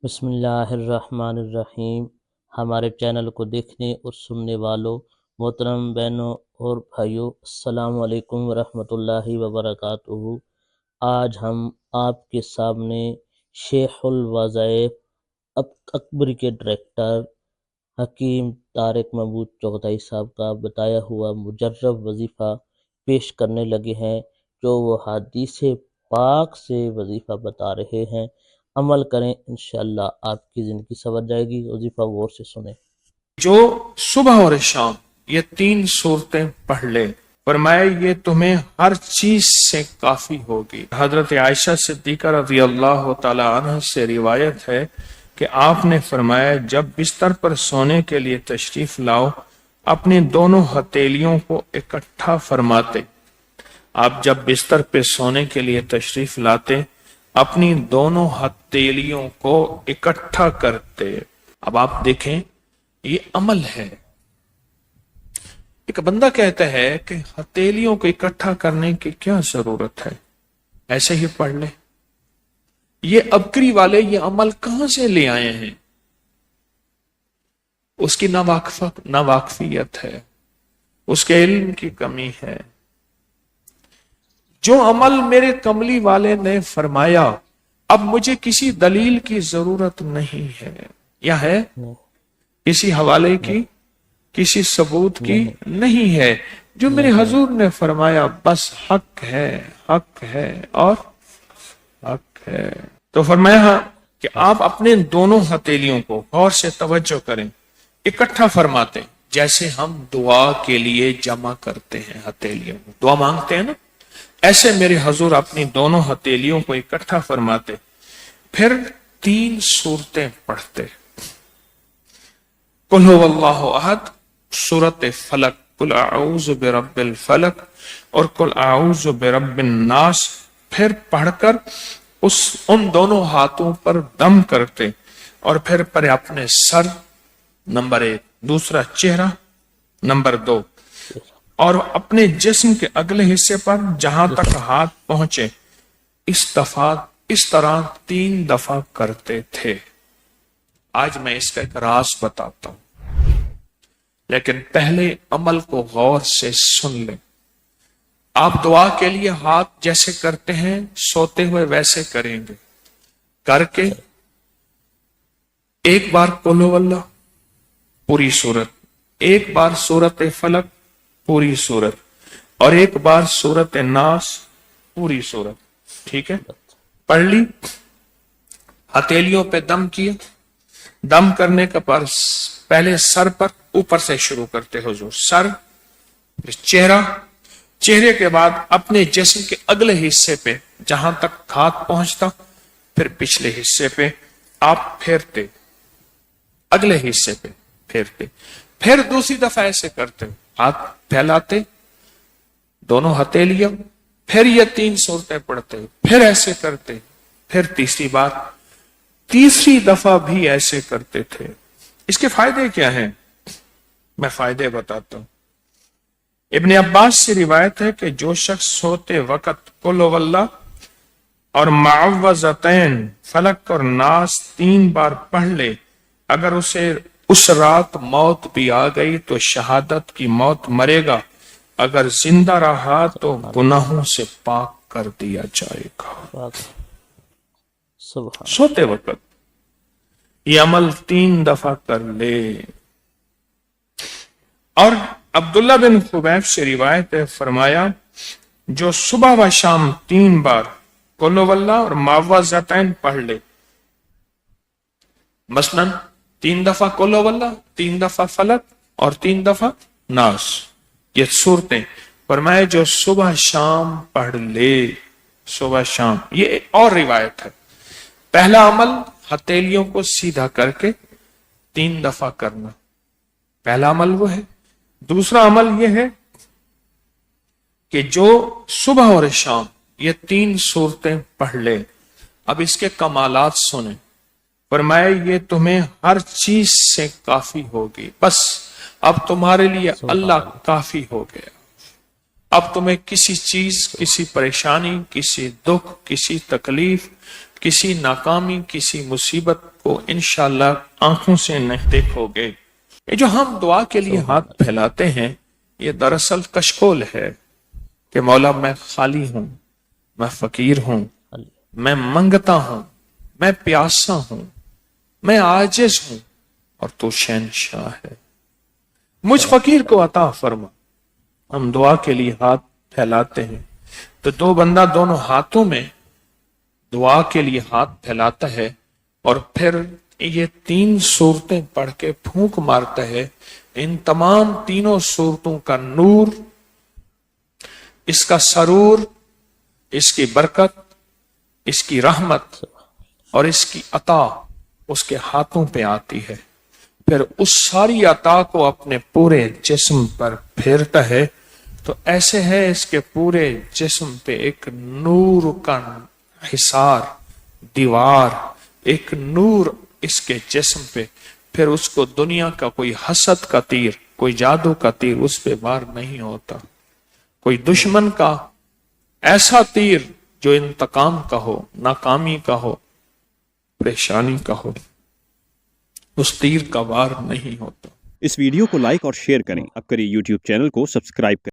بسم اللہ الرحمن الرحیم۔ ہمارے چینل کو دیکھنے اور سننے والوں محترم بہنوں اور بھائیوں، السلام علیکم ورحمۃ اللہ وبرکاتہ۔ آج ہم آپ کے سامنے شیخ الوظائف اکبری کے ڈائریکٹر حکیم طارق محمود چغتائی صاحب کا بتایا ہوا مجرب وظیفہ پیش کرنے لگے ہیں، جو وہ حدیث پاک سے وظیفہ بتا رہے ہیں۔ عمل کریں، انشاءاللہ آپ کی زندگی سنور جائے گی۔ وظیفہ غور سے سنیں۔ جو صبح اور شام یہ 3 صورتیں پڑھ لے، فرمایا یہ تمہیں ہر چیز سے کافی ہوگی۔ حضرت عائشہ صدیقہ رضی اللہ تعالی عنہ سے روایت ہے کہ آپ نے فرمایا جب بستر پر سونے کے لیے تشریف لاؤ، اپنی دونوں ہتھیلیوں کو اکٹھا فرماتے۔ آپ جب بستر پہ سونے کے لیے تشریف لاتے، اپنی دونوں ہتھیلیوں کو اکٹھا کرتے۔ اب آپ دیکھیں، یہ عمل ہے۔ ایک بندہ کہتا ہے کہ ہتھیلیوں کو اکٹھا کرنے کی کیا ضرورت ہے، ایسے ہی پڑھ لے۔ یہ ابکری والے یہ عمل کہاں سے لے آئے ہیں؟ اس کی ناواقفیت ہے، اس کے علم کی کمی ہے۔ جو عمل میرے کملی والے نے فرمایا، اب مجھے کسی دلیل کی ضرورت نہیں ہے، یا ہے کسی حوالے کی، کسی ثبوت کی نہیں ہے۔ جو میرے حضور نے فرمایا بس حق ہے، حق ہے اور حق ہے۔ تو فرمایا کہ آپ اپنے دونوں ہتھیلیوں کو غور سے توجہ کریں، اکٹھا فرماتے، جیسے ہم دعا کے لیے جمع کرتے ہیں ہتھیلیوں کو، دعا مانگتے ہیں نا، ایسے میرے حضور اپنی دونوں ہتھیلیوں کو اکٹھا فرماتے، پھر 3 صورتیں پڑھتے۔ قل هو اللہ احد، سورۃ فلق، قل اعوذ برب الفلق اور قل اعوذ برب الناس، پھر پڑھ کر ان دونوں ہاتھوں پر دم کرتے، اور پھر پر اپنے سر نمبر 1، دوسرا چہرہ نمبر 2، اور اپنے جسم کے اگلے حصے پر جہاں تک ہاتھ پہنچے اس طرح 3 دفعہ کرتے تھے۔ آج میں اس کا ایک راز بتاتا ہوں، لیکن پہلے عمل کو غور سے سن لیں۔ آپ دعا کے لیے ہاتھ جیسے کرتے ہیں، سوتے ہوئے ویسے کریں گے، کر کے ایک بار قل هو اللہ پوری سورت، ایک بار سورۃ فلق پوری سورت، اور ایک بار سورۃ الناس پوری سورت۔ ٹھیک ہے، پڑھ لی، ہتھیلیوں پہ دم کیا۔ دم کرنے کا پر پہلے سر پر، اوپر سے شروع کرتے حضور، سر، پھر چہرہ، چہرے کے بعد اپنے جسم کے اگلے حصے پہ جہاں تک ہاتھ پہنچتا، پھر پچھلے حصے پہ آپ پھیرتے، اگلے حصے پہ پھیرتے، پھر دوسری دفعہ ایسے کرتے، ہاتھ پھیلاتے، دونوں ہتھیلیاں، پھر یہ 3 صورتیں پڑھتے، پھر ایسے کرتے، پھر تیسری بار، تیسری دفعہ بھی ایسے کرتے تھے۔ اس کے فائدے کیا ہیں؟ میں فائدے بتاتا ہوں۔ ابن عباس سے روایت ہے کہ جو شخص سوتے وقت قل هو اللہ اور معوذتین فلق اور ناس 3 بار پڑھ لے، اگر اسے اس رات موت بھی آ گئی تو شہادت کی موت مرے گا، اگر زندہ رہا تو گناہوں سے پاک کر دیا جائے گا۔ سوتے وقت یہ عمل 3 دفعہ کر لے۔ اور عبداللہ بن خبیب سے روایت ہے، فرمایا جو صبح و شام 3 بار قل هو اللہ اور معوذتین پڑھ لے، مثلاً 3 دفعہ قل هو اللہ، 3 دفعہ فلق اور 3 دفعہ ناس، یہ صورتیں، فرمایا جو صبح شام پڑھ لے، صبح شام۔ یہ ایک اور روایت ہے، پہلا عمل ہتھیلیوں کو سیدھا کر کے 3 دفعہ کرنا، پہلا عمل وہ ہے۔ دوسرا عمل یہ ہے کہ جو صبح اور شام یہ 3 صورتیں پڑھ لے۔ اب اس کے کمالات سنیں، فرمایا یہ تمہیں ہر چیز سے کافی ہوگی، بس اب تمہارے لیے اللہ کافی ہو گیا۔ اب تمہیں کسی چیز، کسی پریشانی، کسی دکھ، کسی تکلیف، کسی ناکامی کسی مصیبت کو انشاءاللہ آنکھوں سے نہیں دیکھو گے۔ یہ جو ہم دعا کے لیے ہاتھ پھیلاتے ہیں یہ دراصل کشکول ہے کہ مولا میں خالی ہوں، میں فقیر ہوں، میں منگتا ہوں، میں پیاسا ہوں، میں عاجز ہوں اور تو شہنشاہ ہے، مجھ فقیر کو عطا فرما۔ ہم دعا کے لیے ہاتھ پھیلاتے ہیں تو دو بندہ دونوں ہاتھوں میں دعا کے لیے ہاتھ پھیلاتا ہے اور پھر یہ 3 صورتیں پڑھ کے پھونک مارتا ہے۔ ان تمام تینوں صورتوں کا نور، اس کا سرور، اس کی برکت، اس کی رحمت اور اس کی عطا اس کے ہاتھوں پہ آتی ہے، پھر اس ساری عطا کو اپنے پورے جسم پر پھیرتا ہے تو ایسے ہے اس کے پورے جسم پہ ایک نور کا حصار، دیوار، ایک نور اس کے جسم پہ، پھر اس کو دنیا کا کوئی حسد کا تیر، کوئی جادو کا تیر اس پہ وار نہیں ہوتا، کوئی دشمن کا ایسا تیر جو انتقام کا ہو، ناکامی کا ہو، پریشانی کا ہو، اس تیر کا وار نہیں ہوتا۔ اس ویڈیو کو لائک اور شیئر کریں۔ اب کریے یوٹیوب چینل کو سبسکرائب کریں۔